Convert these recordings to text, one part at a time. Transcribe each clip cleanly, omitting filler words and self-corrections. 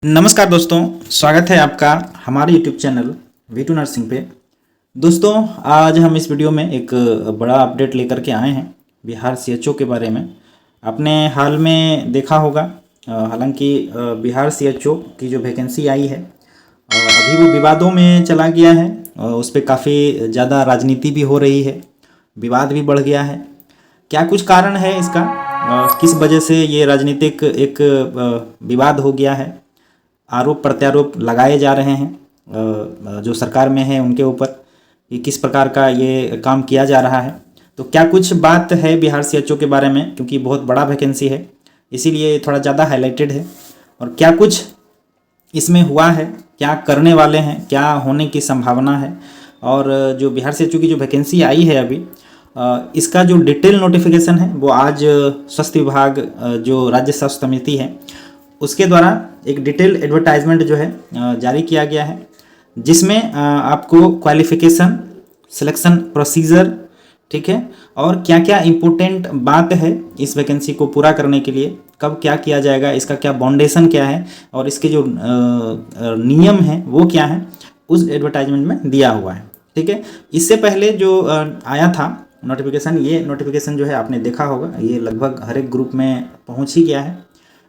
नमस्कार दोस्तों, स्वागत है आपका हमारे YouTube चैनल V2 नर्सिंग पे। दोस्तों, आज हम इस वीडियो में एक बड़ा अपडेट लेकर के आए हैं बिहार CHO के बारे में। आपने हाल में देखा होगा, हालांकि बिहार CHO की जो वैकेंसी आई है अभी वो विवादों में चला गया है। उस पर काफ़ी ज़्यादा राजनीति भी हो रही है, विवाद भी बढ़ गया है। क्या कुछ कारण है इसका, किस वजह से ये राजनीतिक एक विवाद हो गया है, आरोप प्रत्यारोप लगाए जा रहे हैं जो सरकार में है उनके ऊपर कि किस प्रकार का ये काम किया जा रहा है। तो क्या कुछ बात है बिहार CHO के बारे में, क्योंकि बहुत बड़ा वैकेंसी है इसीलिए थोड़ा ज़्यादा हाईलाइटेड है। और क्या कुछ इसमें हुआ है, क्या करने वाले हैं, क्या होने की संभावना है। और जो बिहार CHO की जो वैकेंसी आई है अभी, इसका जो डिटेल नोटिफिकेशन है वो आज स्वास्थ्य विभाग जो राज्य स्वास्थ्य समिति है उसके द्वारा एक डिटेल एडवर्टाइजमेंट जो है जारी किया गया है, जिसमें आपको क्वालिफिकेशन, सिलेक्शन प्रोसीजर, ठीक है, और क्या क्या इम्पोर्टेंट बात है इस वैकेंसी को पूरा करने के लिए, कब क्या किया जाएगा, इसका क्या बाउंडेशन क्या है और इसके जो नियम हैं वो क्या है, उस एडवर्टाइजमेंट में दिया हुआ है। ठीक है, इससे पहले जो आया था नोटिफिकेशन, ये नोटिफिकेशन जो है आपने देखा होगा, ये लगभग हर एक ग्रुप में पहुंच ही गया है।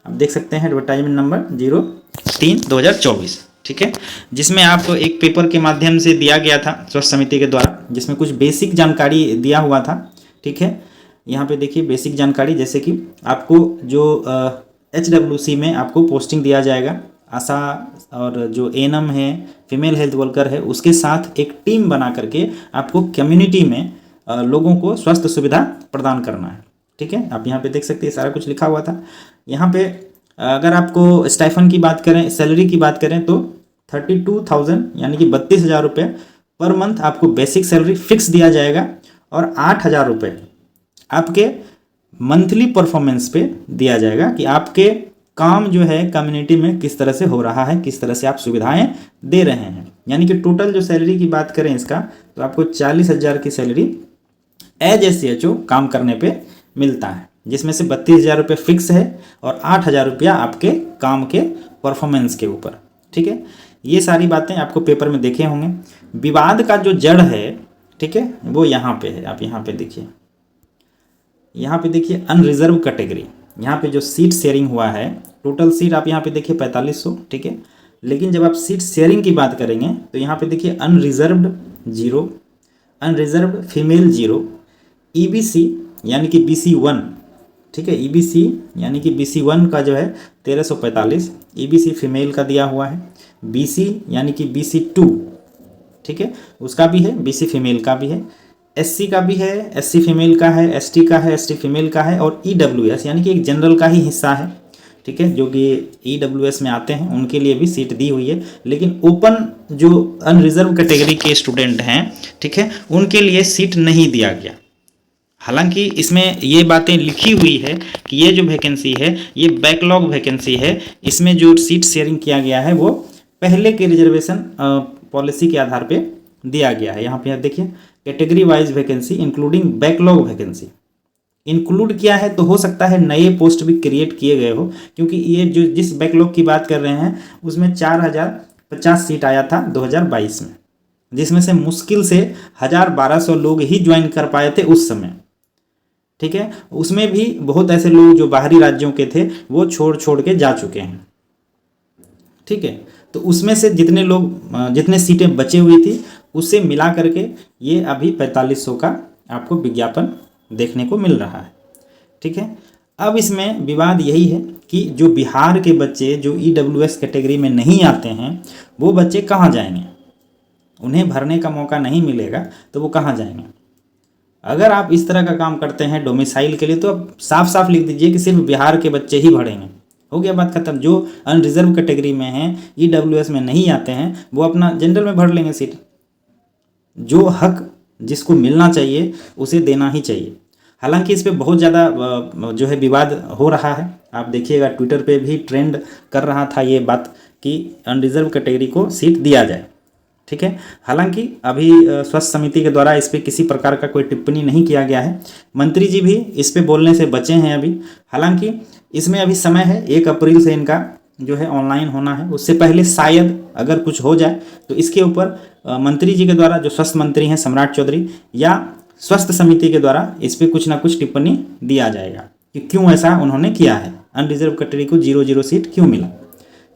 आप देख सकते हैं एडवर्टाइजमेंट नंबर 03/2024, ठीक है, जिसमें आपको एक पेपर के माध्यम से दिया गया था स्वास्थ्य समिति के द्वारा, जिसमें कुछ बेसिक जानकारी दिया हुआ था। ठीक है, यहाँ पे देखिए बेसिक जानकारी, जैसे कि आपको जो HWC में आपको पोस्टिंग दिया जाएगा, आशा और जो ANM है, फीमेल हेल्थ वर्कर है, उसके साथ एक टीम बना करके आपको कम्युनिटी में लोगों को स्वास्थ्य सुविधा प्रदान करना है। ठीक है, आप यहाँ पे देख सकते हैं सारा कुछ लिखा हुआ था। यहाँ पे अगर आपको स्टाइफन की बात करें, सैलरी की बात करें तो 32,000 यानी कि 32,000 रुपये पर मंथ आपको बेसिक सैलरी फिक्स दिया जाएगा, और 8,000 रुपये आपके मंथली परफॉर्मेंस पे दिया जाएगा कि आपके काम जो है कम्युनिटी में किस तरह से हो रहा है, किस तरह से आप सुविधाएं दे रहे हैं। यानी कि टोटल जो सैलरी की बात करें इसका, तो आपको 40,000 की सैलरी एज ए CHO काम करने पे मिलता है, जिसमें से 32,000 रुपये फिक्स है और 8,000 रुपया आपके काम के परफॉर्मेंस के ऊपर। ठीक है, ये सारी बातें आपको पेपर में देखे होंगे। विवाद का जो जड़ है, ठीक है, वो यहाँ पे है। आप यहाँ पे देखिए, यहाँ पे देखिए अनरिजर्व कैटेगरी, यहाँ पे जो सीट शेयरिंग हुआ है, टोटल सीट आप यहाँ पे देखिए 4500, ठीक है, लेकिन जब आप सीट शेयरिंग की बात करेंगे तो यहाँ पे देखिए अनरिजर्व्ड 0, अनरिजर्व्ड फीमेल 0, EBC यानी कि BC1, ठीक है, EBC यानी कि BC1 का जो है 1345, EBC फीमेल का दिया हुआ है, BC यानी कि BC2, ठीक है, उसका भी है, BC फीमेल का भी है, SC का भी है, SC फीमेल का है, ST का है, ST फीमेल का है, और EWS यानी कि एक जनरल का ही हिस्सा है। ठीक है, जो कि EWS में आते हैं उनके लिए भी सीट दी हुई है, लेकिन ओपन जो अनरिजर्व कैटेगरी के स्टूडेंट हैं, ठीक है, उनके लिए सीट नहीं दिया गया। हालांकि इसमें ये बातें लिखी हुई है कि ये जो वैकेंसी है ये बैकलॉग वैकेंसी है, इसमें जो सीट शेयरिंग किया गया है वो पहले के रिजर्वेशन पॉलिसी के आधार पे दिया गया है। यहाँ पे देखिए category wise vacancy including backlog vacancy include किया है, तो हो सकता है नए पोस्ट भी क्रिएट किए गए हो, क्योंकि ये जो जिस बैकलॉग की बात कर रहे हैं उसमें 4,050 सीट आया था 2022 में, जिसमें से मुश्किल से 1,000-1,200 लोग ही ज्वाइन कर पाए थे उस समय। ठीक है, उसमें भी बहुत ऐसे लोग जो बाहरी राज्यों के थे वो छोड़ के जा चुके हैं। ठीक है, तो उसमें से जितने लोग, जितने सीटें बचे हुई थी उससे मिला करके ये अभी 4500 का आपको विज्ञापन देखने को मिल रहा है। ठीक है, अब इसमें विवाद यही है कि जो बिहार के बच्चे जो EWS कैटेगरी में नहीं आते हैं वो बच्चे कहाँ जाएंगे, उन्हें भरने का मौका नहीं मिलेगा तो वो कहाँ जाएंगे। अगर आप इस तरह का काम करते हैं डोमिसाइल के लिए, तो आप साफ साफ लिख दीजिए कि सिर्फ बिहार के बच्चे ही भरेंगे, हो गया बात खत्म। जो अनरिजर्व कैटेगरी में हैं, EWS में नहीं आते हैं, वो अपना जनरल में भर लेंगे सीट। जो हक जिसको मिलना चाहिए उसे देना ही चाहिए। हालांकि इस पर बहुत ज़्यादा जो है विवाद हो रहा है, आप देखिएगा ट्विटर पे भी ट्रेंड कर रहा था ये बात कि अनरिजर्व कैटेगरी को सीट दिया जाए। ठीक है, हालांकि अभी स्वास्थ्य समिति के द्वारा इस पर किसी प्रकार का कोई टिप्पणी नहीं किया गया है, मंत्री जी भी इस पे बोलने से बचे हैं अभी। हालांकि इसमें अभी समय है, 1 अप्रैल से इनका जो है ऑनलाइन होना है। उससे पहले शायद अगर कुछ हो जाए तो इसके ऊपर मंत्री जी के द्वारा, जो स्वास्थ्य मंत्री हैं सम्राट चौधरी, या स्वास्थ्य समिति के द्वारा इस पर कुछ ना कुछ टिप्पणी दिया जाएगा कि क्यों ऐसा उन्होंने किया है, अनरिजर्व कैटेगरी को 0-0 सीट क्यों मिला।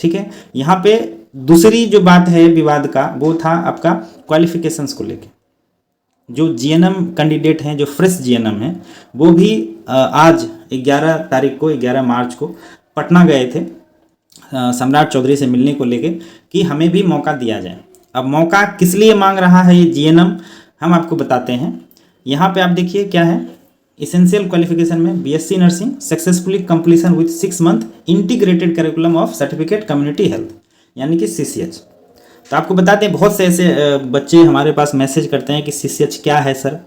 ठीक है, यहाँ पे दूसरी जो बात है विवाद का, वो था आपका क्वालिफिकेशंस को लेके। जो जीएनएम कैंडिडेट हैं, जो फ्रेश जीएनएम हैं, वो भी आज 11 तारीख को, 11 मार्च को पटना गए थे सम्राट चौधरी से मिलने को लेके कि हमें भी मौका दिया जाए। अब मौका किस लिए मांग रहा है ये जीएनएम, हम आपको बताते हैं। यहाँ पे आप देखिए क्या है, इसेंशियल क्वालिफिकेशन में BSc nursing successfully completion with 6 month integrated curriculum of certificate community health, यानी कि सीसीएच। तो आपको बताते हैं, बहुत से ऐसे बच्चे हमारे पास मैसेज करते हैं कि सीसीएच क्या है सर,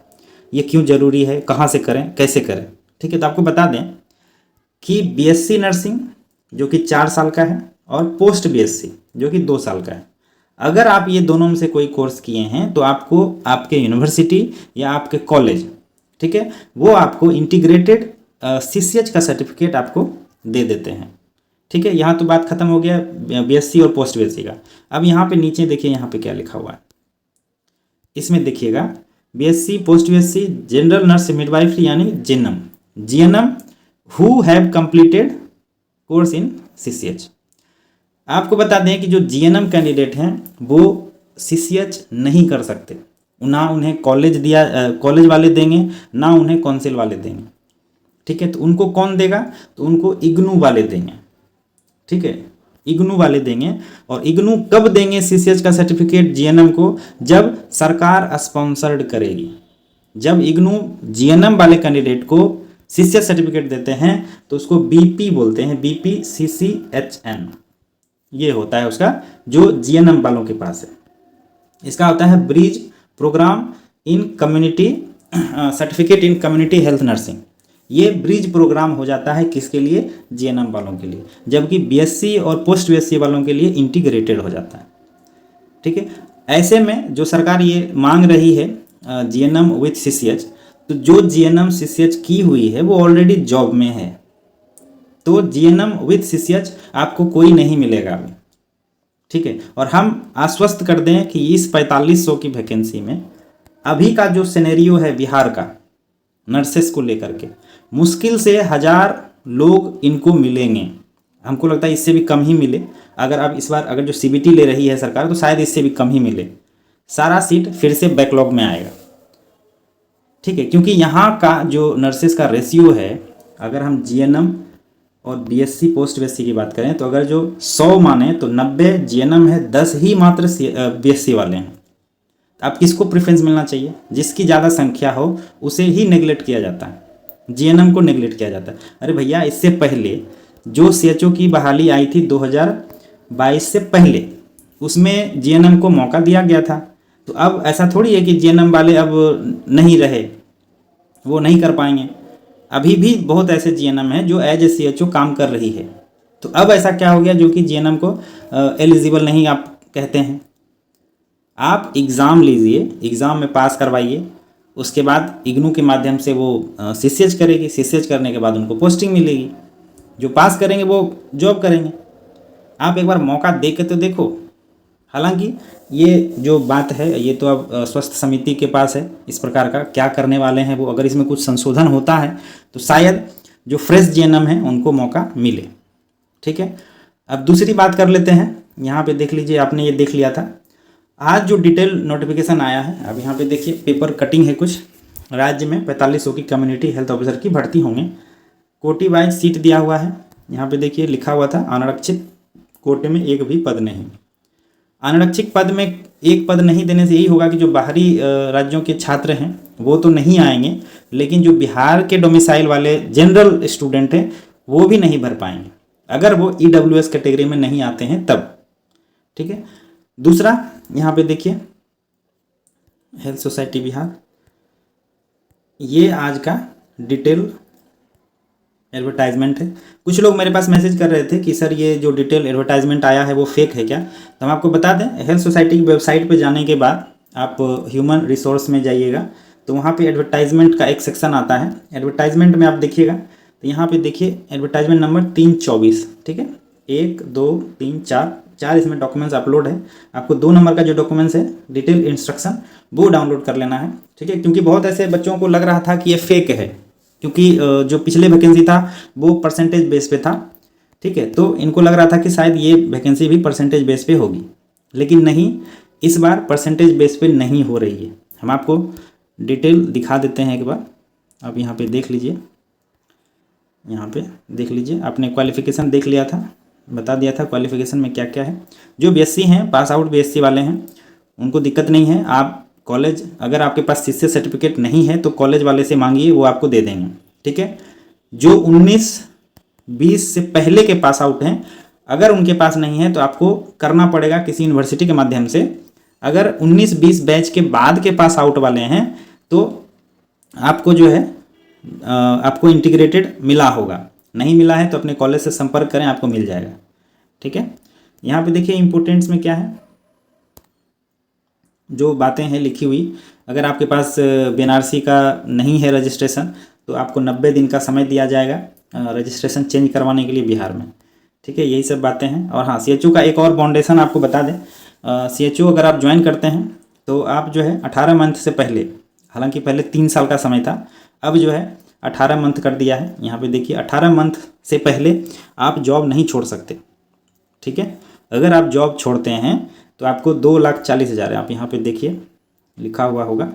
ये क्यों ज़रूरी है, कहाँ से करें, कैसे करें। ठीक है, तो आपको बता दें कि बीएससी नर्सिंग जो कि 4 साल का है और पोस्ट बीएससी जो कि 2 साल का है, अगर आप ये दोनों में से कोई कोर्स किए हैं तो आपको आपके यूनिवर्सिटी या आपके कॉलेज, ठीक है, वो आपको इंटीग्रेटेड सीसीएच का सर्टिफिकेट आपको दे देते हैं। ठीक है, यहाँ तो बात खत्म हो गया बीएससी और पोस्ट बीएससी का। अब यहाँ पे नीचे देखिए, यहाँ पे क्या लिखा हुआ है, इसमें देखिएगा BSc post BSc general nurse midwifery यानी GNM who have completed course in CCH. आपको बता दें कि जो जीएनएम कैंडिडेट हैं वो सीसीएच नहीं कर सकते, ना उन्हें कॉलेज वाले देंगे, ना उन्हें काउंसिल वाले देंगे। ठीक है, तो उनको कौन देगा, तो उनको इग्नू वाले देंगे। ठीक है, इग्नू वाले देंगे। और इग्नू कब देंगे सीसीएच का सर्टिफिकेट जीएनएम को, जब सरकार स्पॉन्सर्ड करेगी। जब इग्नू जीएनएम वाले कैंडिडेट को सीसीएच सर्टिफिकेट देते हैं तो उसको बीपी बोलते हैं, BPCCHN ये होता है उसका, जो जीएनएम वालों के पास है। इसका होता है bridge programme in community certificate in community health nursing. ये ब्रिज प्रोग्राम हो जाता है किसके लिए, जीएनएम वालों के लिए, जबकि बीएससी और पोस्ट बीएससी वालों के लिए इंटीग्रेटेड हो जाता है। ठीक है, ऐसे में जो सरकार ये मांग रही है जीएनएम विथ सीसीएच, तो जो जीएनएम सीसीएच की हुई है वो ऑलरेडी जॉब में है, तो जीएनएम विथ सीसीएच आपको कोई नहीं मिलेगा अभी। ठीक है, और हम आश्वस्त कर दें कि इस 4500 की वैकेंसी में अभी का जो सिनेरियो है बिहार का नर्सेस को लेकर के, मुश्किल से 1000 लोग इनको मिलेंगे। हमको लगता है इससे भी कम ही मिले। अगर अब इस बार अगर जो सीबीटी ले रही है सरकार, तो शायद इससे भी कम ही मिले। सारा सीट फिर से बैकलॉग में आएगा। ठीक है, क्योंकि यहाँ का जो नर्सेस का रेशियो है, अगर हम जीएनएम और बीएससी पोस्ट बीएससी की बात करें, तो अगर जो 100 माने तो 90 जीएनएम है, 10 ही मात्र बीएससी वाले हैं। अब किसको प्रेफरेंस मिलना चाहिए, जिसकी ज़्यादा संख्या हो उसे ही नेगलेक्ट किया जाता है, जीएनएम को नेगलेक्ट किया जाता है। अरे भैया, इससे पहले जो सीएचओ की बहाली आई थी 2022 से पहले, उसमें जीएनएम को मौका दिया गया था। तो अब ऐसा थोड़ी है कि जीएनएम वाले अब नहीं रहे, वो नहीं कर पाएंगे। अभी भी बहुत ऐसे जीएनएम हैं जो एज ए सीएचओ काम कर रही है। तो अब ऐसा क्या हो गया जो कि जीएनएम को एलिजिबल नहीं आप कहते हैं। आप एग्ज़ाम लीजिए, एग्ज़ाम में पास करवाइए, उसके बाद इग्नू के माध्यम से वो सीसीएच करेगी, सीसीएच करने के बाद उनको पोस्टिंग मिलेगी। जो पास करेंगे वो जॉब करेंगे। आप एक बार मौका दे के तो देखो। हालांकि ये जो बात है ये तो अब स्वास्थ्य समिति के पास है, इस प्रकार का क्या करने वाले हैं वो। अगर इसमें कुछ संशोधन होता है तो शायद जो फ्रेश जीएनएम है उनको मौका मिले। ठीक है, अब दूसरी बात कर लेते हैं। यहाँ पे देख लीजिए, आपने ये देख लिया था आज जो डिटेल नोटिफिकेशन आया है। अब यहाँ पे देखिए पेपर कटिंग है कुछ। राज्य में 4500 की कम्युनिटी हेल्थ ऑफिसर की भर्ती होंगे। कोटी वाइज सीट दिया हुआ है। यहाँ पे देखिए लिखा हुआ था अनारक्षित कोटे में एक भी पद नहीं। अनारक्षित पद में एक पद नहीं देने से यही होगा कि जो बाहरी राज्यों के छात्र हैं वो तो नहीं आएंगे, लेकिन जो बिहार के डोमिसाइल वाले जनरल स्टूडेंट हैं वो भी नहीं भर पाएंगे, अगर वो ईडब्ल्यूएस कैटेगरी में नहीं आते हैं तब। ठीक है, दूसरा यहाँ पे देखिए हेल्थ सोसाइटी बिहार, ये आज का डिटेल एडवर्टाइजमेंट है। कुछ लोग मेरे पास मैसेज कर रहे थे कि सर ये जो डिटेल एडवर्टाइजमेंट आया है वो फेक है क्या। तो हम आपको बता दें, हेल्थ सोसाइटी की वेबसाइट पे जाने के बाद आप ह्यूमन रिसोर्स में जाइएगा तो वहाँ पे एडवर्टाइजमेंट का एक सेक्शन आता है। एडवर्टाइजमेंट में आप देखिएगा तो यहाँ पे देखिए एडवर्टाइजमेंट नंबर 324, ठीक है, 1 2 3 4 इसमें डॉक्यूमेंट्स अपलोड है। आपको 2 नंबर का जो डॉक्यूमेंट्स है डिटेल इंस्ट्रक्शन वो डाउनलोड कर लेना है, ठीक है, क्योंकि बहुत ऐसे बच्चों को लग रहा था कि ये फेक है, क्योंकि जो पिछले वैकेंसी था वो परसेंटेज बेस पे था, ठीक है, तो इनको लग रहा था कि शायद ये वैकेंसी भी परसेंटेज बेस पे होगी, लेकिन नहीं, इस बार परसेंटेज बेस पे नहीं हो रही है। हम आपको डिटेल दिखा देते हैं एक बार, आप यहाँ पे देख लीजिए, यहाँ पे देख लीजिए, आपने क्वालिफ़िकेशन देख लिया था, बता दिया था क्वालिफ़िकेशन में क्या क्या है। जो बीएससी हैं, पास आउट बीएससी वाले हैं, उनको दिक्कत नहीं है। आप कॉलेज, अगर आपके पास सीसी सर्टिफिकेट नहीं है तो कॉलेज वाले से मांगिए, वो आपको दे देंगे, ठीक है। जो 19-20 से पहले के पास आउट हैं, अगर उनके पास नहीं है तो आपको करना पड़ेगा किसी यूनिवर्सिटी के माध्यम से। अगर 19-20 बैच के बाद के पास आउट वाले हैं तो आपको जो है आपको इंटीग्रेटेड मिला होगा, नहीं मिला है तो अपने कॉलेज से संपर्क करें, आपको मिल जाएगा, ठीक है। यहाँ पे देखिए इम्पोर्टेंट्स में क्या है, जो बातें हैं लिखी हुई। अगर आपके पास बीएनआरसी का नहीं है रजिस्ट्रेशन तो आपको 90 दिन का समय दिया जाएगा रजिस्ट्रेशन चेंज करवाने के लिए बिहार में, ठीक है, यही सब बातें हैं। और हाँ, सीएचओ का एक और फाउंडेशन आपको बता दें, सीएचओ अगर आप ज्वाइन करते हैं तो आप जो है 18 मंथ से पहले, हालांकि पहले 3 साल का समय था, अब जो है 18 मंथ कर दिया है। यहाँ पे देखिए 18 मंथ से पहले आप जॉब नहीं छोड़ सकते, ठीक है। अगर आप जॉब छोड़ते हैं तो आपको 2,40,000, आप यहाँ पे देखिए लिखा हुआ होगा,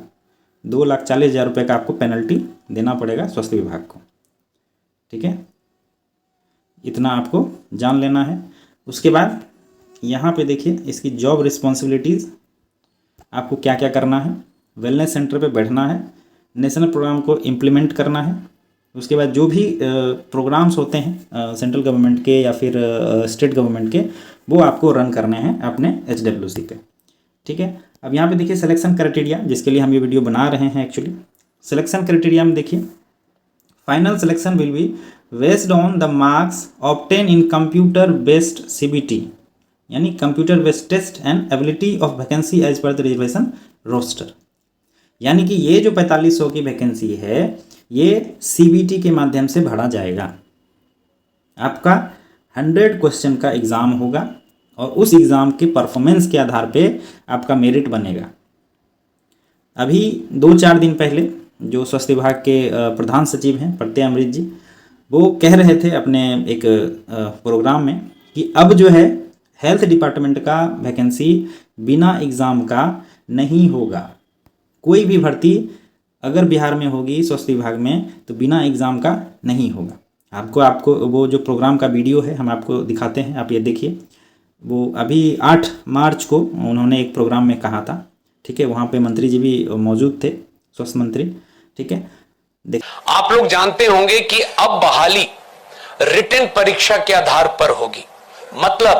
2,40,000 रुपये का आपको पेनल्टी देना पड़ेगा स्वास्थ्य विभाग को, ठीक है। इतना आपको जान लेना है। उसके बाद यहाँ पे देखिए इसकी जॉब रिस्पॉन्सिबिलिटीज़, आपको क्या क्या करना है। वेलनेस सेंटर पे बैठना है, नेशनल प्रोग्राम को इम्प्लीमेंट करना है। उसके बाद जो भी प्रोग्राम्स होते हैं सेंट्रल गवर्नमेंट के या फिर स्टेट गवर्नमेंट के, वो आपको रन करने हैं अपने HWC पे, ठीक है। अब यहाँ पे देखिए सिलेक्शन क्राइटेरिया, जिसके लिए हम ये वीडियो बना रहे हैं एक्चुअली। सिलेक्शन क्राइटेरिया में देखिए, final selection will be based on the marks obtain in computer based CBT, यानी computer based test and ability of vacancy as per the reservation roster. यानी कि ये जो 4500 की वैकेंसी है ये CBT के माध्यम से भरा जाएगा। आपका 100 क्वेश्चन का एग्ज़ाम होगा और उस एग्ज़ाम के परफॉर्मेंस के आधार पे आपका मेरिट बनेगा। अभी 2-4 दिन पहले जो स्वास्थ्य विभाग के प्रधान सचिव हैं प्रत्यय अमृत जी, वो कह रहे थे अपने एक प्रोग्राम में कि अब जो है हेल्थ डिपार्टमेंट का वैकेंसी बिना एग्ज़ाम का नहीं होगा। कोई भी भर्ती अगर बिहार में होगी स्वास्थ्य विभाग में तो बिना एग्ज़ाम का नहीं होगा। आपको वो जो प्रोग्राम का वीडियो है हम आपको दिखाते हैं, आप ये देखिए। वो अभी 8 मार्च को उन्होंने एक प्रोग्राम में कहा था, ठीक है, वहाँ पे मंत्री जी भी मौजूद थे, स्वास्थ्य मंत्री, ठीक है। आप लोग जानते होंगे कि अब बहाली रिटन परीक्षा के आधार पर होगी, मतलब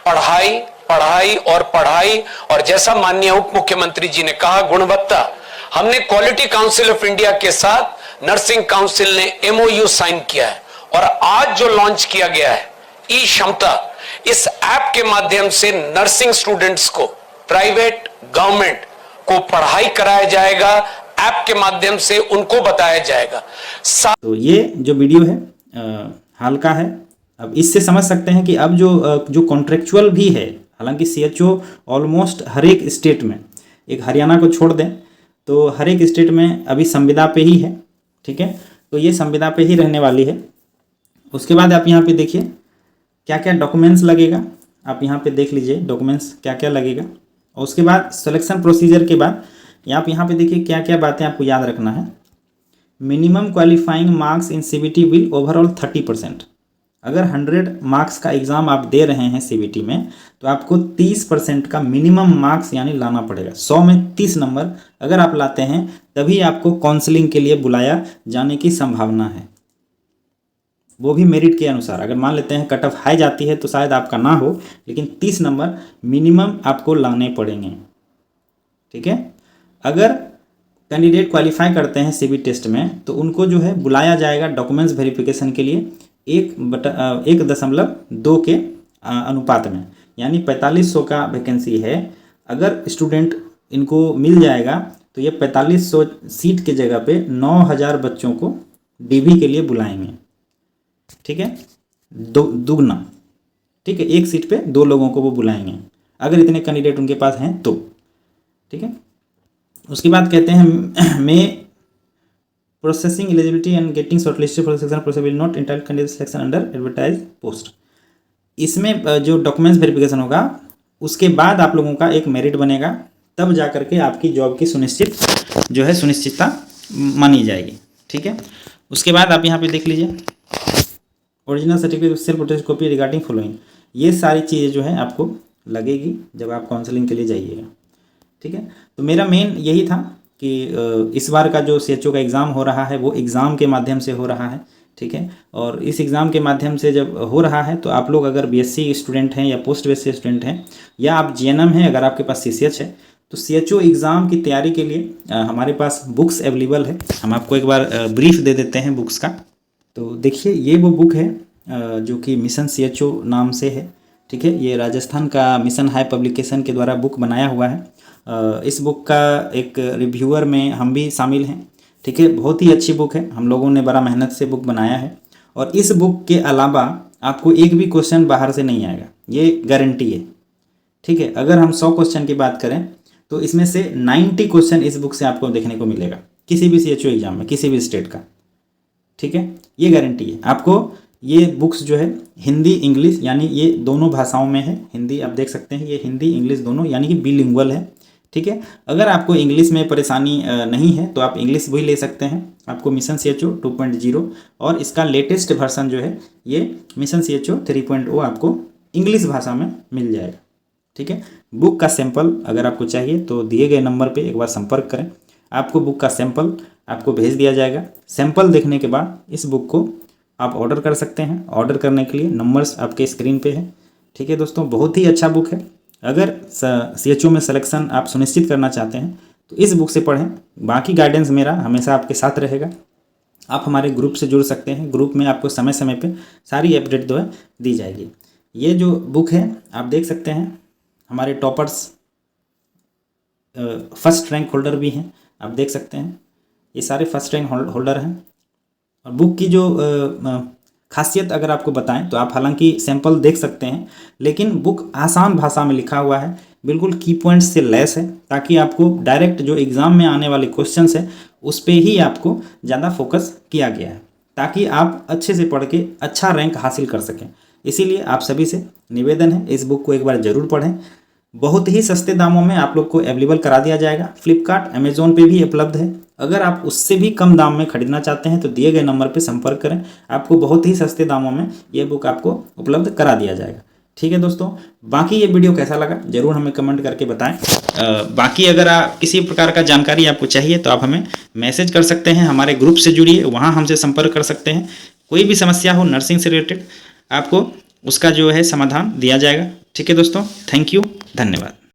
पढ़ाई पढ़ाई और पढ़ाई, और जैसा माननीय उप मुख्यमंत्री जी ने कहा गुणवत्ता। हमने क्वालिटी काउंसिल ऑफ इंडिया के साथ नर्सिंग काउंसिल ने MOU साइन किया है और आज जो लॉन्च किया गया है ई क्षमता, इस ऐप के माध्यम से नर्सिंग स्टूडेंट्स को, प्राइवेट गवर्नमेंट को पढ़ाई कराया जाएगा, ऐप के माध्यम से उनको बताया जाएगा। तो ये जो वीडियो है हाल का है। अब इससे समझ सकते हैं कि अब जो कॉन्ट्रेक्चुअल भी है, हालांकि CHO ऑलमोस्ट हर एक स्टेट में, एक हरियाणा को छोड़ दें तो हर एक स्टेट में अभी संविदा पे ही है, ठीक है, तो ये संविदा पे ही रहने वाली है। उसके बाद आप यहाँ पे देखिए क्या क्या डॉक्यूमेंट्स लगेगा, आप यहाँ पे देख लीजिए डॉक्यूमेंट्स क्या क्या लगेगा। और उसके बाद सिलेक्शन प्रोसीजर के बाद आप यहाँ पे देखिए क्या क्या बातें आपको याद रखना है। Minimum qualifying marks in CBT will overall 30%। अगर 100 मार्क्स का एग्ज़ाम आप दे रहे हैं CBT में तो आपको 30% का मिनिमम मार्क्स यानी लाना पड़ेगा। 100 में 30 नंबर अगर आप लाते हैं तभी आपको काउंसलिंग के लिए बुलाया जाने की संभावना है, वो भी मेरिट के अनुसार। अगर मान लेते हैं कट ऑफ हाई जाती है तो शायद आपका ना हो, लेकिन 30 नंबर मिनिमम आपको लाने पड़ेंगे, ठीक है। अगर कैंडिडेट क्वालिफाई करते हैं CBT टेस्ट में तो उनको जो है बुलाया जाएगा डॉक्यूमेंट्स वेरिफिकेशन के लिए 1:2 के अनुपात में, यानी 4500 का वैकेंसी है। अगर स्टूडेंट इनको मिल जाएगा तो ये 4500 सीट के जगह पे 9000 बच्चों को DB के लिए बुलाएंगे, ठीक है, दुगना, ठीक है, एक सीट पे 2 लोगों को वो बुलाएंगे अगर इतने कैंडिडेट उनके पास हैं तो, ठीक है। उसके बाद कहते हैं may processing eligibility and getting shortlisted for selection process will not entitle candidate selection under advertise post. इसमें जो डॉक्यूमेंट्स वेरिफिकेशन होगा उसके बाद आप लोगों का एक मेरिट बनेगा, तब जा करके आपकी जॉब की सुनिश्चितता मानी जाएगी, ठीक है। उसके बाद आप यहाँ पे देख लीजिए original certificate self attested copy regarding following, ये सारी चीज़ें जो है आपको लगेगी जब आप काउंसलिंग के लिए जाइएगा, ठीक है। तो मेरा मेन यही था कि इस बार का जो CHO का एग्ज़ाम हो रहा है वो एग्ज़ाम के माध्यम से हो रहा है, ठीक है। और इस एग्ज़ाम के माध्यम से जब हो रहा है तो आप लोग अगर BSc स्टूडेंट हैं या पोस्ट BSc स्टूडेंट हैं या आप GNM हैं, अगर आपके पास CCH है तो CHO एग्ज़ाम की तैयारी के लिए हमारे पास बुक्स अवेलेबल है। हम आपको एक बार ब्रीफ दे देते हैं बुक्स का। तो देखिए ये वो बुक है जो कि मिशन CHO नाम से है, ठीक है। ये राजस्थान का मिशन हाई पब्लिकेशन के द्वारा बुक बनाया हुआ है। इस बुक का एक रिव्यूअर में हम भी शामिल हैं, ठीक है। बहुत ही अच्छी बुक है, हम लोगों ने बड़ा मेहनत से बुक बनाया है और इस बुक के अलावा आपको एक भी क्वेश्चन बाहर से नहीं आएगा, ये गारंटी है, ठीक है। अगर हम 100 क्वेश्चन की बात करें तो इसमें से 90 क्वेश्चन इस बुक से आपको देखने को मिलेगा किसी भी CHO एग्जाम में, किसी भी स्टेट का, ठीक है। ये गारंटी है आपको। ये बुक्स जो है हिंदी इंग्लिश यानी ये दोनों भाषाओं में है, हिंदी आप देख सकते हैं, ये हिंदी इंग्लिश दोनों यानी कि बिलिंगुअल है, ठीक है। अगर आपको इंग्लिश में परेशानी नहीं है तो आप इंग्लिश भी ले सकते हैं। आपको मिशन CHO 2.0 और इसका लेटेस्ट वर्जन जो है ये मिशन CHO 3.0 आपको इंग्लिश भाषा में मिल जाएगा, ठीक है। बुक का सैंपल अगर आपको चाहिए तो दिए गए नंबर पे एक बार संपर्क करें, आपको बुक का सैंपल आपको भेज दिया जाएगा। सैंपल देखने के बाद इस बुक को आप ऑर्डर कर सकते हैं। ऑर्डर करने के लिए नंबर्स आपके स्क्रीन पे है, ठीक है दोस्तों। बहुत ही अच्छा बुक है, अगर CHO में सिलेक्शन आप सुनिश्चित करना चाहते हैं तो इस बुक से पढ़ें। बाकी गाइडेंस मेरा हमेशा आपके साथ रहेगा। आप हमारे ग्रुप से जुड़ सकते हैं, ग्रुप में आपको समय समय पे सारी अपडेट जो है दी जाएगी। ये जो बुक है आप देख सकते हैं, हमारे टॉपर्स फर्स्ट रैंक होल्डर भी हैं, आप देख सकते हैं, ये सारे फर्स्ट रैंक होल्डर हैं। और बुक की जो खासियत अगर आपको बताएं तो आप हालांकि सैंपल देख सकते हैं, लेकिन बुक आसान भाषा में लिखा हुआ है, बिल्कुल की पॉइंट्स से लेस है, ताकि आपको डायरेक्ट जो एग्ज़ाम में आने वाले क्वेश्चंस है उस पर ही आपको ज़्यादा फोकस किया गया है, ताकि आप अच्छे से पढ़ के अच्छा रैंक हासिल कर सकें। इसीलिए आप सभी से निवेदन है इस बुक को एक बार ज़रूर पढ़ें। बहुत ही सस्ते दामों में आप लोग को अवेलेबल करा दिया जाएगा। फ्लिपकार्ट अमेजोन पे भी उपलब्ध है। अगर आप उससे भी कम दाम में खरीदना चाहते हैं तो दिए गए नंबर पे संपर्क करें, आपको बहुत ही सस्ते दामों में ये बुक आपको उपलब्ध करा दिया जाएगा, ठीक है दोस्तों। बाकी ये वीडियो कैसा लगा ज़रूर हमें कमेंट करके बताएं। बाकी अगर किसी प्रकार का जानकारी आपको चाहिए तो आप हमें मैसेज कर सकते हैं, हमारे ग्रुप से जुड़िए, वहाँ हमसे संपर्क कर सकते हैं। कोई भी समस्या हो नर्सिंग से रिलेटेड आपको उसका जो है समाधान दिया जाएगा, ठीक है दोस्तों। थैंक यू, धन्यवाद।